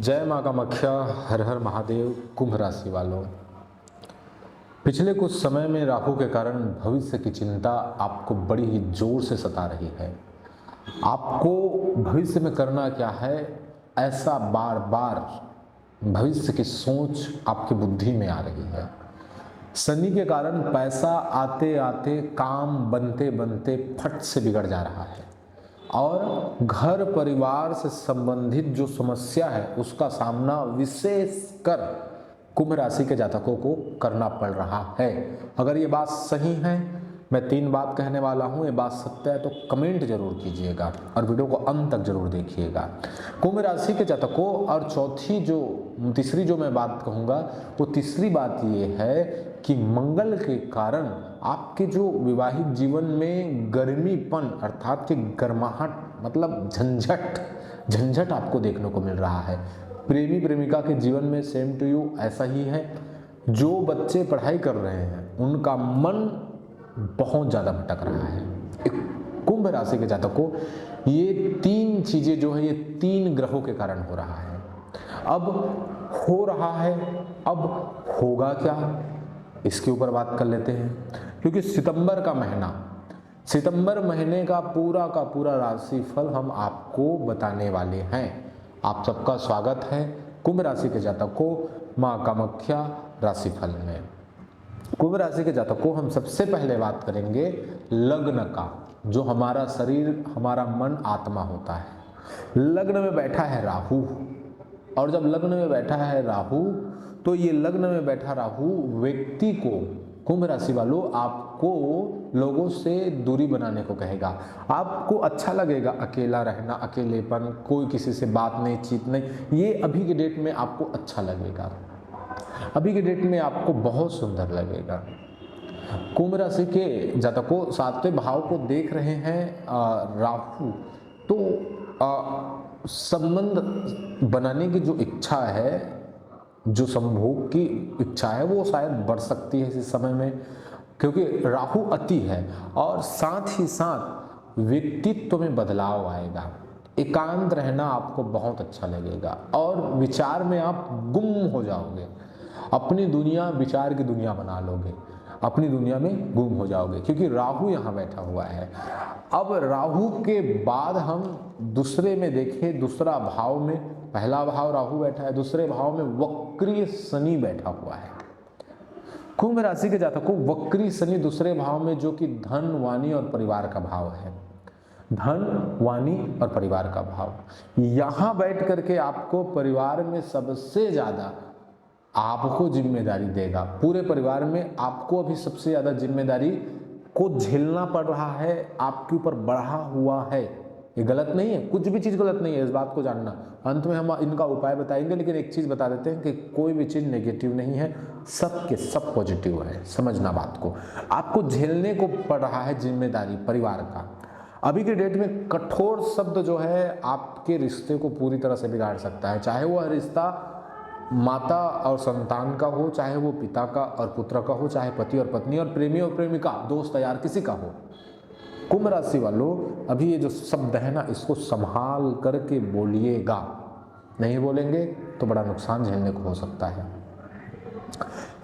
जय माँ कामाख्या। हर हर महादेव। कुंभ राशि वालों, पिछले कुछ समय में राहु के कारण भविष्य की चिंता आपको बड़ी ही जोर से सता रही है। आपको भविष्य में करना क्या है, ऐसा बार बार भविष्य की सोच आपकी बुद्धि में आ रही है। शनि के कारण पैसा आते आते काम बनते बनते फट से बिगड़ जा रहा है और घर परिवार से संबंधित जो समस्या है उसका सामना विशेष कर कुंभ राशि के जातकों को करना पड़ रहा है। अगर ये बात सही है, मैं 3 बात कहने वाला हूँ, ये बात सत्य है तो कमेंट जरूर कीजिएगा और वीडियो को अंत तक जरूर देखिएगा। कुंभ राशि के जातकों, और तीसरी जो मैं बात कहूँगा वो तीसरी बात ये है कि मंगल के कारण आपके जो विवाहिक जीवन में गर्मीपन अर्थात कि गर्माहट मतलब झंझट आपको देखने को मिल रहा है। प्रेमी प्रेमिका के जीवन में सेम टू यू ऐसा ही है। जो बच्चे पढ़ाई कर रहे हैं उनका मन बहुत ज़्यादा भटक रहा है। कुंभ राशि के जातकों, ये 3 चीज़ें जो है ये 3 ग्रहों के कारण हो रहा है। अब हो रहा है, अब होगा क्या, इसके ऊपर बात कर लेते हैं। क्योंकि सितंबर महीने का पूरा राशिफल हम आपको बताने वाले हैं। आप सबका स्वागत है कुंभ राशि के जातकों माँ कामाख्या राशिफल में। कुंभ राशि के जातकों, हम सबसे पहले बात करेंगे लग्न का, जो हमारा शरीर, हमारा मन, आत्मा होता है। लग्न में बैठा है राहु, और जब लग्न में बैठा है राहु तो ये लग्न में बैठा राहु व्यक्ति को, कुंभ राशि वालों, आपको लोगों से दूरी बनाने को कहेगा। आपको अच्छा लगेगा अकेला रहना, अकेलेपन, कोई किसी से बात नहीं, चीत नहीं, ये अभी के डेट में आपको अच्छा लगेगा, अभी के डेट में आपको बहुत सुंदर लगेगा। कुंभ राशि के जातकों, 7वें भाव को देख रहे हैं राहु, तो संबंध बनाने की जो इच्छा है, जो संभोग की इच्छा है, वो शायद बढ़ सकती है इस समय में, क्योंकि राहु अति है। और साथ ही साथ व्यक्तित्व में बदलाव आएगा। एकांत रहना आपको बहुत अच्छा लगेगा और विचार में आप गुम हो जाओगे। अपनी दुनिया विचार की दुनिया बना लोगे, अपनी दुनिया में गुम हो जाओगे, क्योंकि राहु यहाँ बैठा हुआ है। अब राहु के बाद हम दूसरे में देखें, दूसरा भाव में, पहला भाव राहु बैठा है, दूसरे भाव में वक्री शनि बैठा हुआ है। कुंभ राशि के जातकों, वक्री शनि दूसरे भाव में, जो कि धन, वाणी और परिवार का भाव है। धन, वाणी और परिवार का भाव, यहां बैठ करके आपको परिवार में सबसे ज्यादा आपको जिम्मेदारी देगा। पूरे परिवार में आपको अभी सबसे ज्यादा जिम्मेदारी को झेलना पड़ रहा है, आपके ऊपर बढ़ा हुआ है। ये गलत नहीं है, कुछ भी चीज गलत नहीं है, इस बात को जानना। अंत में हम इनका उपाय बताएंगे, लेकिन एक चीज बता देते हैं कि कोई भी चीज नेगेटिव नहीं है, सब के सब पॉजिटिव है। समझना बात को। आपको झेलने को पड़ रहा है जिम्मेदारी परिवार का। अभी के डेट में कठोर शब्द जो है आपके रिश्ते को पूरी तरह से बिगाड़ सकता है, चाहे वह रिश्ता माता और संतान का हो, चाहे वो पिता का और पुत्र का हो, चाहे पति और पत्नी और प्रेमी और प्रेमिका, दोस्त यार, किसी का हो। कुंभ राशि वालों, अभी ये जो शब्द है ना, इसको संभाल करके बोलिएगा, नहीं बोलेंगे तो बड़ा नुकसान झेलने को हो सकता है।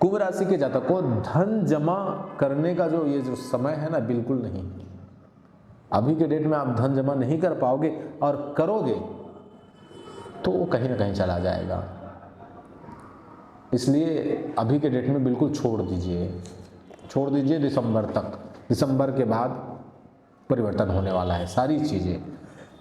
कुंभ राशि के जातकों, धन जमा करने का जो ये जो समय है ना, बिल्कुल नहीं। अभी के डेट में आप धन जमा नहीं कर पाओगे, और करोगे तो वो कहीं ना कहीं चला जाएगा। इसलिए अभी के डेट में बिल्कुल छोड़ दीजिए दिसंबर तक। दिसंबर के बाद परिवर्तन होने वाला है सारी चीजें।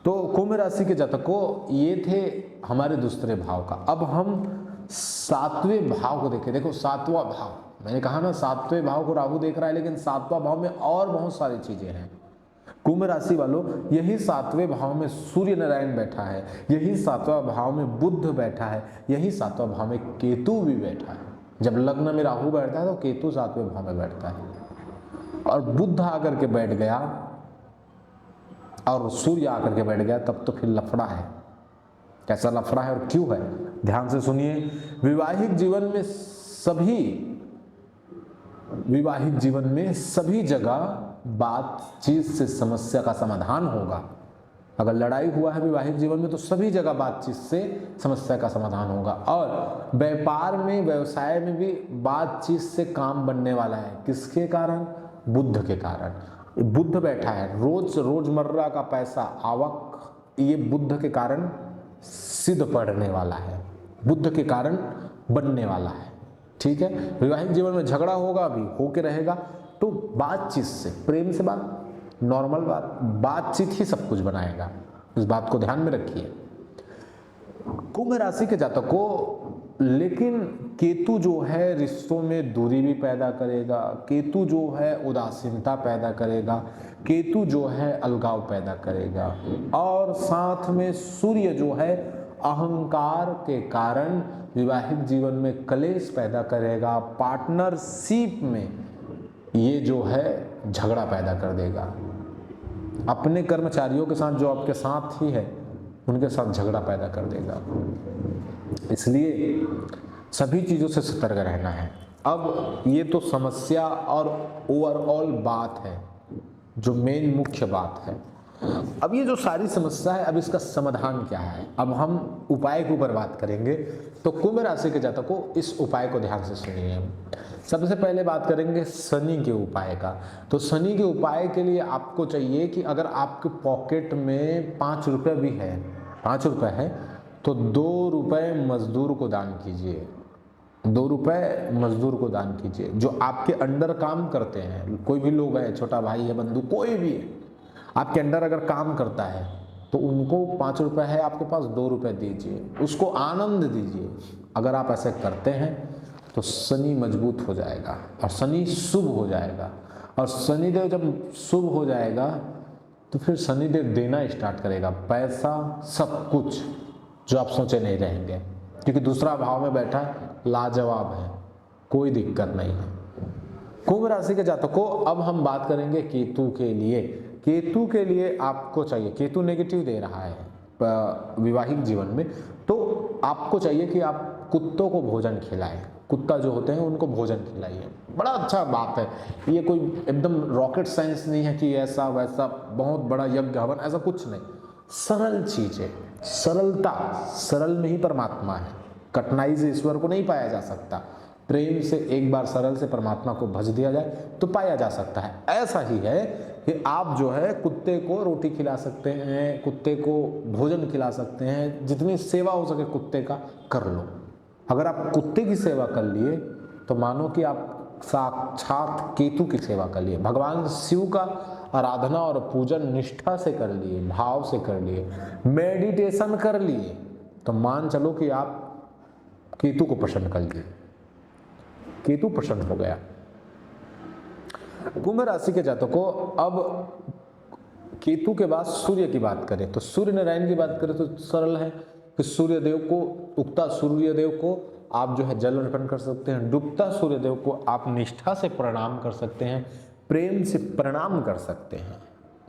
तो कुंभ राशि के जातकों, ये थे हमारे दूसरे भाव का। अब हम 7वें भाव को देखें। देखो 7वां भाव, मैंने कहा ना 7वें भाव को राहु देख रहा है, लेकिन 7वां भाव में और बहुत सारी चीजें हैं। कुंभ राशि वालों, यही 7वें भाव में सूर्य नारायण बैठा है, यही 7वां भाव में बुध बैठा है, यही 7वां भाव में केतु भी बैठा है। जब लग्न में राहु बैठता है तो केतु 7वें भाव में बैठता है, और बुध आकर के बैठ गया और सूर्य आकर के बैठ गया, तब तो फिर लफड़ा है। कैसा लफड़ा है और क्यों है, ध्यान से सुनिए। विवाहिक जीवन में सभी जगह बातचीत से समस्या का समाधान होगा। अगर लड़ाई हुआ है वैवाहिक जीवन में तो सभी जगह बातचीत से समस्या का समाधान होगा। और व्यापार में, व्यवसाय में भी बातचीत से काम बनने वाला है। किसके कारण? बुध के कारण। बुध बैठा है, रोजमर्रा का पैसा, आवक, ये बुध के कारण सिद्ध पड़ने वाला है, बुध के कारण बनने वाला है। ठीक है, वैवाहिक जीवन में झगड़ा होगा भी, होके रहेगा, तो बातचीत से, प्रेम से बात, नॉर्मल बातचीत ही सब कुछ बनाएगा। इस बात को ध्यान में रखिए। कुंभ राशि के जातकों, लेकिन केतु जो है रिश्तों में दूरी भी पैदा करेगा, केतु जो है उदासीनता पैदा करेगा, केतु जो है अलगाव पैदा करेगा, और साथ में सूर्य जो है अहंकार के कारण वैवाहिक जीवन में कलेश पैदा करेगा, पार्टनरशिप में ये जो है झगड़ा पैदा कर देगा। अपने कर्मचारियों के साथ, जो आपके साथ ही है, उनके साथ झगड़ा पैदा कर देगा। इसलिए सभी चीज़ों से सतर्क रहना है। अब ये तो समस्या और ओवरऑल बात है, जो मेन मुख्य बात है। अब ये जो सारी समस्या है, अब इसका समाधान क्या है? अब हम उपाय के ऊपर बात करेंगे। तो कुंभ राशि के जातकों, इस उपाय को ध्यान से सुनिए। सबसे पहले बात करेंगे शनि के उपाय का। तो शनि के उपाय के लिए आपको चाहिए कि अगर आपके पॉकेट में 5 रुपये भी है, 5 रुपये है, तो 2 रुपये मजदूर को दान कीजिए। 2 रुपये मजदूर को दान कीजिए, जो आपके अंडर काम करते हैं। कोई भी लोग है, छोटा भाई है, बंधु, कोई भी है, आपके अंडर अगर काम करता है, तो उनको 5 रुपये है आपके पास, 2 रुपये दीजिए, उसको आनंद दीजिए। अगर आप ऐसे करते हैं तो शनि मजबूत हो जाएगा और शनि शुभ हो जाएगा। और शनिदेव जब शुभ हो जाएगा तो फिर शनिदेव देना स्टार्ट करेगा, पैसा, सब कुछ जो आप सोचे नहीं रहेंगे, क्योंकि दूसरा भाव में बैठा लाजवाब है, कोई दिक्कत नहीं है। कुंभ राशि के जातकों, अब हम बात करेंगे केतु के लिए। केतु के लिए आपको चाहिए, केतु नेगेटिव दे रहा है वैवाहिक जीवन में, तो आपको चाहिए कि आप कुत्तों को भोजन खिलाएं। कुत्ता जो होते हैं उनको भोजन खिलाइए, बड़ा अच्छा बात है। ये कोई एकदम रॉकेट साइंस नहीं है कि ऐसा वैसा बहुत बड़ा यज्ञ हवन, ऐसा कुछ नहीं। सरल चीजें, सरलता, सरल में ही परमात्मा है। कठिनाई से ईश्वर को नहीं पाया जा सकता। प्रेम से एक बार सरल से परमात्मा को भज दिया जाए तो पाया जा सकता है। ऐसा ही है कि आप जो है कुत्ते को रोटी खिला सकते हैं, कुत्ते को भोजन खिला सकते हैं, जितनी सेवा हो सके कुत्ते का कर लो। अगर आप कुत्ते की सेवा कर लिए तो मानो कि आप साक्षात केतु की सेवा कर लिए। भगवान शिव का आराधना और पूजन निष्ठा से कर लिए, भाव से कर लिए, मेडिटेशन कर लिए, तो मान चलो कि आप केतु को प्रसन्न कर लिए। केतु प्रसन्न हो गया। कुंभ राशि के जातकों, अब केतु के बाद सूर्य की बात करें तो सूर्य नारायण की बात करें तो सरल है कि सूर्यदेव को, उगता सूर्यदेव को आप जो है जल अर्पण कर सकते हैं, डूबता सूर्यदेव को आप निष्ठा से प्रणाम कर सकते हैं, प्रेम से प्रणाम कर सकते हैं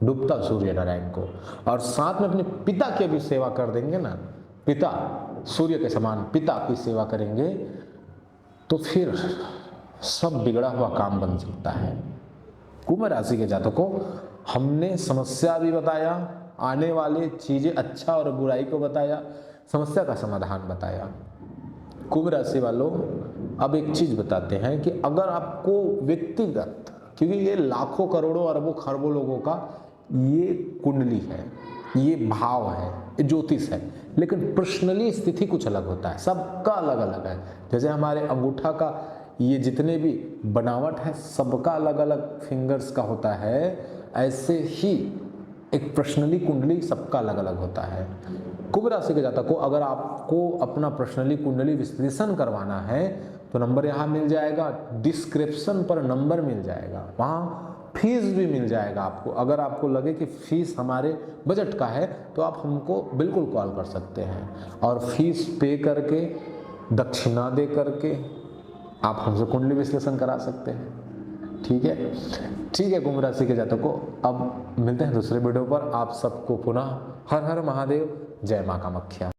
डूबता सूर्य नारायण को। और साथ में अपने पिता की भी सेवा कर देंगे ना, पिता सूर्य के समान पिता की सेवा करेंगे, तो फिर सब बिगड़ा हुआ काम बन सकता है। कुंभ राशि के जातकों, हमने समस्या भी बताया, आने वाली चीजें, अच्छा और बुराई को बताया, समस्या का समाधान बताया। कुंभ राशि वालों, अब एक चीज बताते हैं कि अगर आपको व्यक्तिगत, क्योंकि ये लाखों करोड़ों अरबों खरबों लोगों का ये कुंडली है, ये भाव है, ये ज्योतिष है, लेकिन पर्सनली स्थिति कुछ अलग होता है, सबका अलग अलग है। जैसे हमारे अंगूठा का ये जितने भी बनावट है सबका अलग अलग फिंगर्स का होता है, ऐसे ही एक पर्सनली कुंडली सबका अलग अलग होता है। कुंभ राशि के जातकों, अगर आपको अपना पर्सनली कुंडली विश्लेषण करवाना है तो नंबर यहाँ मिल जाएगा, डिस्क्रिप्शन पर नंबर मिल जाएगा, वहाँ फीस भी मिल जाएगा आपको। अगर आपको लगे कि फीस हमारे बजट का है तो आप हमको बिल्कुल कॉल कर सकते हैं और फीस पे करके, दक्षिणा दे करके आप हमसे कुंडली विश्लेषण करा सकते हैं। ठीक है, ठीक है। कुंभ राशि के जातकों, अब मिलते हैं दूसरे वीडियो पर। आप सबको पुनः हर हर महादेव, जय मां कामाख्या।